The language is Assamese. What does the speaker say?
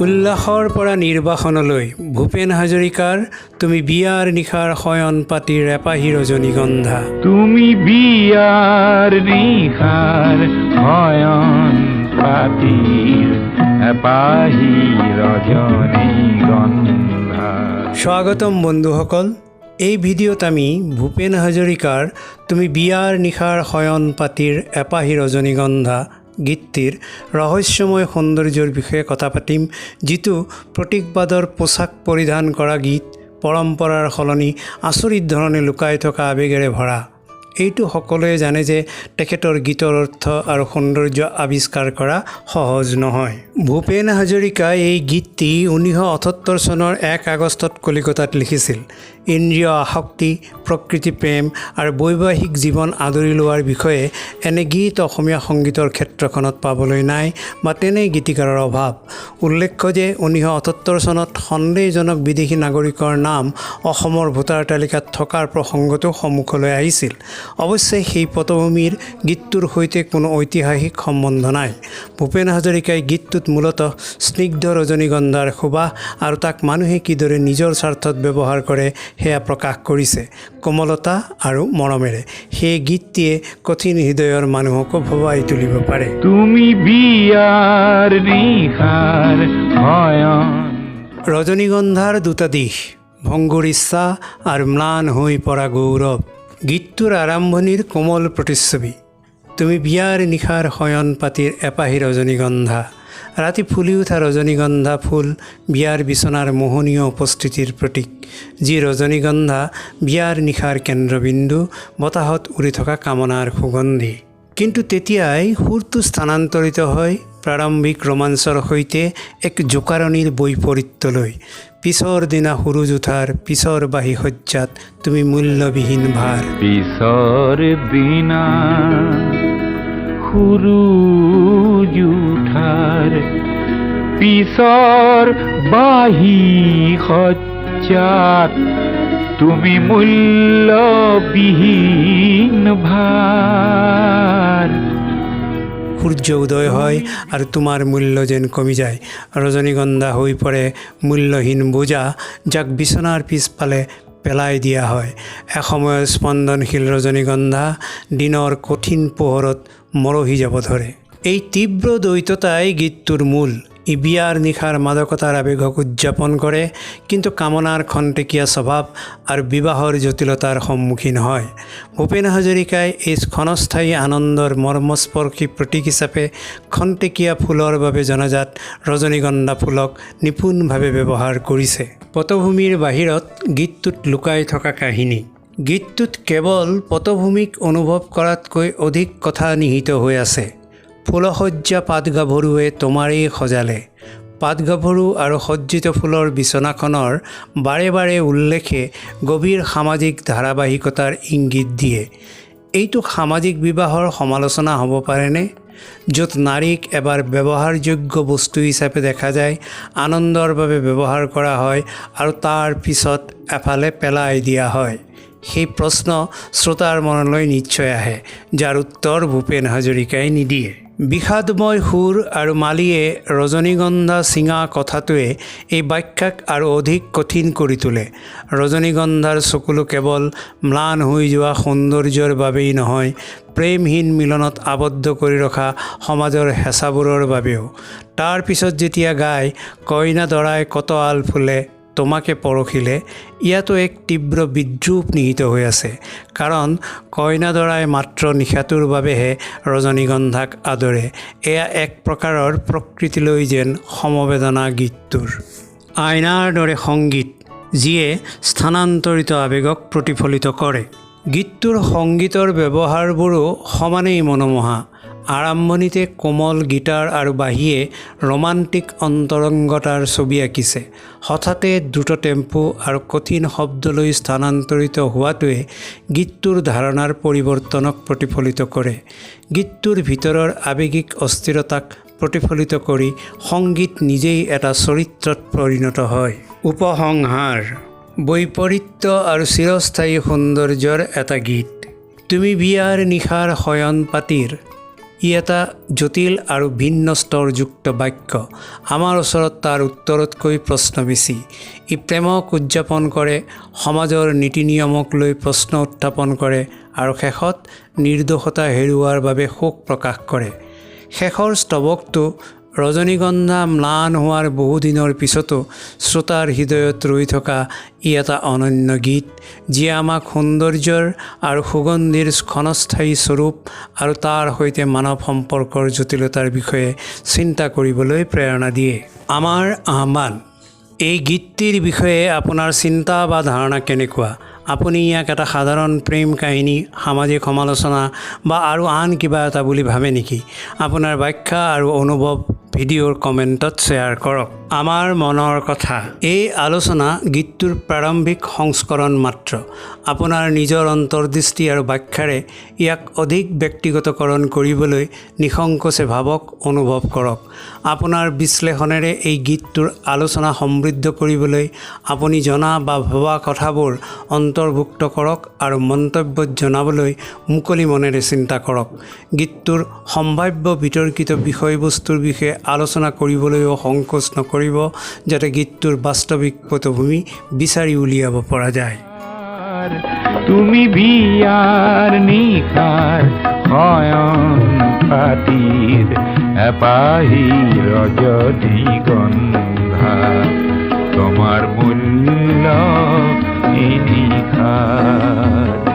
উল্লাসৰ পৰা নিৰ্বাসনলৈ ভূপেন হাজৰিকাৰ তুমি বিয়াৰ নিশাৰ শয়ন পাতিৰ এপাহি ৰজনীগন্ধা। তুমি বিয়াৰ নিশাৰ শয়ন পাতিৰ এপাহি ৰজনীগন্ধা। স্বাগতম বন্ধুসকল, এই ভিডিঅ'ত আমি ভূপেন হাজৰিকাৰ তুমি বিয়াৰ নিশাৰ শয়ন পাতিৰ এপাহি ৰজনীগন্ধা গীতটিৰ ৰহস্যময় সৌন্দৰ্যৰ বিষয়ে কথা পাতিম, যিটো প্ৰতীকবাদৰ পোছাক পৰিধান কৰা গীত, পৰম্পৰাৰ সলনি আচৰিত ধৰণে লুকাই থকা আৱেগেৰে ভৰা। এইটো সকলোৱে জানে যে তেখেতৰ গীতৰ অৰ্থ আৰু সৌন্দৰ্য আৱিষ্কাৰ কৰা সহজ নহয়। ভূপেন হাজৰিকাই এই গীতটি 1978 চনৰ 1 আগষ্টত কলিকতাত লিখিছিল। ইন্দ্ৰিয় আসক্তি, প্ৰকৃতি প্ৰেম আৰু বৈবাহিক জীৱন আদৰি লোৱাৰ বিষয়ে এনে গীত অসমীয়া সংগীতৰ ক্ষেত্ৰখনত পাবলৈ নাই বা তেনে গীতিকাৰৰ অভাৱ। উল্লেখ্য যে 1978 চনত সন্দেহজনক বিদেশী নাগৰিকৰ নাম অসমৰ ভোটাৰ তালিকাত থকাৰ প্ৰসংগটো সন্মুখলৈ আহিছিল। অৱশ্যে সেই পটভূমিৰ গীতটোৰ সৈতে কোনো ঐতিহাসিক সম্বন্ধ নাই। ভূপেন হাজৰিকাই গীতটোত মূলতঃ স্নিগ্ধ ৰজনীগন্ধাৰ সুবাস আৰু তাক মানুহে কিদৰে নিজৰ স্বাৰ্থত ব্যৱহাৰ কৰে সেয়া প্ৰকাশ কৰিছে কোমলতা আৰু মৰমেৰে। সেই গীতটিয়ে কঠিন হৃদয়ৰ মানুহকো ভবাই তুলিব পাৰে। তুমি বিয়াৰ নিশাৰ শয়ন। ৰজনীগন্ধাৰ দুটা দিশ, ভংগুৰ ইচ্ছা আৰু ম্লান হৈ পৰা গৌৰৱ। গীতটোৰ আৰম্ভণিৰ কোমল প্ৰতিচ্ছবি, তুমি বিয়াৰ নিশাৰ শয়ন পাতিৰ এপাহি ৰজনীগন্ধা। ৰাতি ফুলি উঠা ৰজনীগন্ধা ফুল বিয়াৰ বিচনাৰ মোহনীয় উপস্থিতিৰ প্ৰতীক, যি ৰজনীগন্ধা বিয়াৰ নিশাৰ কেন্দ্ৰবিন্দু, বতাহত উৰি থকা কামনাৰ সুগন্ধি। কিন্তু তেতিয়াই সুৰটো স্থানান্তৰিত হয় প্ৰাৰম্ভিক ৰোমাঞ্চৰ সৈতে এক জোকাৰণিৰ বৈপৰীত্যলৈ। পিছৰ দিনা সুৰুজ উঠাৰ পিছৰ বাঁহী সজ্জাত তুমি মূল্যবিহীন ভাৰ। পিছৰ দিনা সুৰুজ উঠাৰ পিছৰ বাঁহী সজ্জাত তুমি মূল্যবিহীন ভাৰ। সূৰ্য উদয় হয় আৰু তোমাৰ মূল্য যেন কমি যায়। ৰজনীগন্ধা হৈ পৰে মূল্যহীন বোজা, যাক বিচনাৰ পিছফালে পেলাই দিয়া হয়। এসময়ৰ স্পন্দনশীল ৰজনীগন্ধা দিনৰ কঠিন পোহৰত মৰহি যাব ধৰে। এই তীব্ৰ দ্বৈততাই গীতটোৰ মূল। ই বিয়াৰ নিশাৰ মাদকতাৰ আৱেগক উদযাপন কৰে, কিন্তু কামনাৰ খন্তেকীয়া স্বভাৱ আৰু বিবাহৰ জটিলতাৰ সন্মুখীন হয়। ভূপেন হাজৰিকাই এই ক্ষণস্থায়ী আনন্দৰ মৰ্মস্পৰ্শী প্ৰতীক হিচাপে খন্তেকীয়া ফুলৰ বাবে জনাজাত ৰজনীগন্ধা ফুলক নিপুণভাৱে ব্যৱহাৰ কৰিছে। পটভূমিৰ বাহিৰত গীতটোত লুকাই থকা কাহিনী। গীতটোত কেৱল পটভূমিক অনুভৱ কৰাতকৈ অধিক কথা নিহিত হৈ আছে। ফুলসজ্জা পাটগাভৰুৱে তোমাৰেই সজালে। পাটগাভৰু আৰু সজ্জিত ফুলৰ বিচনাখনৰ বাৰে বাৰে উল্লেখে গভীৰ সামাজিক ধাৰাবাহিকতাৰ ইংগিত দিয়ে। এইটো সামাজিক বিবাহৰ সমালোচনা হ'ব পাৰেনে, য'ত নাৰীক এবাৰ ব্যৱহাৰযোগ্য বস্তু হিচাপে দেখা যায়, আনন্দৰ বাবে ব্যৱহাৰ কৰা হয় আৰু তাৰ পিছত এফালে পেলাই দিয়া হয়? সেই প্ৰশ্ন শ্ৰোতাৰ মনলৈ নিশ্চয় আহে, যাৰ উত্তৰ ভূপেন হাজৰিকাই নিদিয়ে। বিষাদময় সুৰ আৰু মালিয়ে ৰজনীগন্ধা ছিঙা কথাটোৱে এই ব্যাখ্যাক আৰু অধিক কঠিন কৰি তোলে। ৰজনীগন্ধাৰ চকুলো কেৱল ম্লান হৈ যোৱা সৌন্দৰ্যৰ বাবেই নহয়, প্ৰেমহীন মিলনত আবদ্ধ কৰি ৰখা সমাজৰ হেঁচাবোৰৰ বাবেও। তাৰ পিছত যেতিয়া গায় কইনা দৰাই কত আল ফুলে তোমাকে পৰখিলে, ইয়াতো এক তীব্ৰ বিদ্ৰূপ নিহিত হৈ আছে। কাৰণ কইনা দৰাই মাত্ৰ নিশাটোৰ বাবেহে ৰজনীগন্ধাক আদৰে। এয়া এক প্ৰকাৰৰ প্ৰকৃতিলৈ যেন সমবেদনা গীতটোৰ। আইনাৰ দৰে সংগীত, যিয়ে স্থানান্তৰিত আৱেগক প্ৰতিফলিত কৰে। গীতটোৰ সংগীতৰ ব্যৱহাৰবোৰো সমানেই মনোমোহা। আৰম্ভণিতে কোমল গীটাৰ আৰু বাঁহীয়ে ৰোমান্টিক অন্তৰংগতাৰ ছবি আঁকিছে। হঠাতে দ্ৰুত টেম্পো আৰু কঠিন শব্দলৈ স্থানান্তৰিত হোৱাটোৱে গীতটোৰ ধাৰণাৰ পৰিৱৰ্তনক প্ৰতিফলিত কৰে। গীতটোৰ ভিতৰৰ আৱেগিক অস্থিৰতাক প্ৰতিফলিত কৰি সংগীত নিজেই এটা চৰিত্ৰত পৰিণত হয়। উপসংহাৰ, বৈপৰীত্য আৰু চিৰস্থায়ী সৌন্দৰ্যৰ এটা গীত। তুমি বিয়াৰ নিশাৰ শয়ন পাতিৰ ই এটা জটিল আৰু ভিন্ন স্তৰযুক্ত বাক্য। আমাৰ ওচৰত তাৰ উত্তৰতকৈ প্ৰশ্ন বেছি। ই প্ৰেমক উদযাপন কৰে, সমাজৰ নীতি নিয়মক লৈ প্ৰশ্ন উত্থাপন কৰে আৰু শেষত নিৰ্দোষতা হেৰুওৱাৰ বাবে শোক প্ৰকাশ কৰে। শেষৰ স্তৱকটো ৰজনীগন্ধা ম্লান হোৱাৰ বহুদিনৰ পিছতো শ্ৰোতাৰ হৃদয়ত ৰৈ থকা ই এটা অনন্য গীত, যিয়ে আমাক সৌন্দৰ্যৰ আৰু সুগন্ধিৰ ক্ষণস্থায়ী স্বৰূপ আৰু তাৰ সৈতে মানৱ সম্পৰ্কৰ জটিলতাৰ বিষয়ে চিন্তা কৰিবলৈ প্ৰেৰণা দিয়ে। আমাৰ আহ্বান। এই গীতটিৰ বিষয়ে আপোনাৰ চিন্তা বা ধাৰণা কেনেকুৱা? আপুনি ইয়াক এটা সাধাৰণ প্ৰেম কাহিনী, সামাজিক সমালোচনা বা আৰু আন কিবা এটা বুলি ভাবে নেকি? আপোনাৰ ব্যাখ্যা আৰু অনুভৱ ভিডিঅ'ৰ কমেণ্টত শ্বেয়াৰ কৰক। আমাৰ মনৰ কথা। এই আলোচনা গীতটোৰ প্ৰাৰম্ভিক সংস্কৰণ মাত্ৰ। আপোনাৰ নিজৰ অন্তৰ্দৃষ্টি আৰু ব্যাখ্যাৰে ইয়াক অধিক ব্যক্তিগতকৰণ কৰিবলৈ নিসংকোচে ভাবক, অনুভৱ কৰক। আপোনাৰ বিশ্লেষণেৰে এই গীতটোৰ আলোচনা সমৃদ্ধ কৰিবলৈ আপুনি জনা বা ভবা কথাবোৰ অন্তৰ্ভুক্ত কৰক আৰু মন্তব্যত জনাবলৈ মুকলি মনেৰে চিন্তা কৰক। গীতটোৰ সম্ভাৱ্য বিতৰ্কিত বিষয়বস্তুৰ বিষয়ে আলোচনা কৰিবলৈও সংকোচ নকৰিব, যাতে গীতটোৰ বাস্তৱিক পটভূমি বিচাৰি উলিয়াব পৰা যায়। তুমি বিয়াৰ নিশাৰ শয়ন পাতিৰ এপাহি ৰজনীগন্ধা, তোমাৰ মূল্য এই নিশাৰ।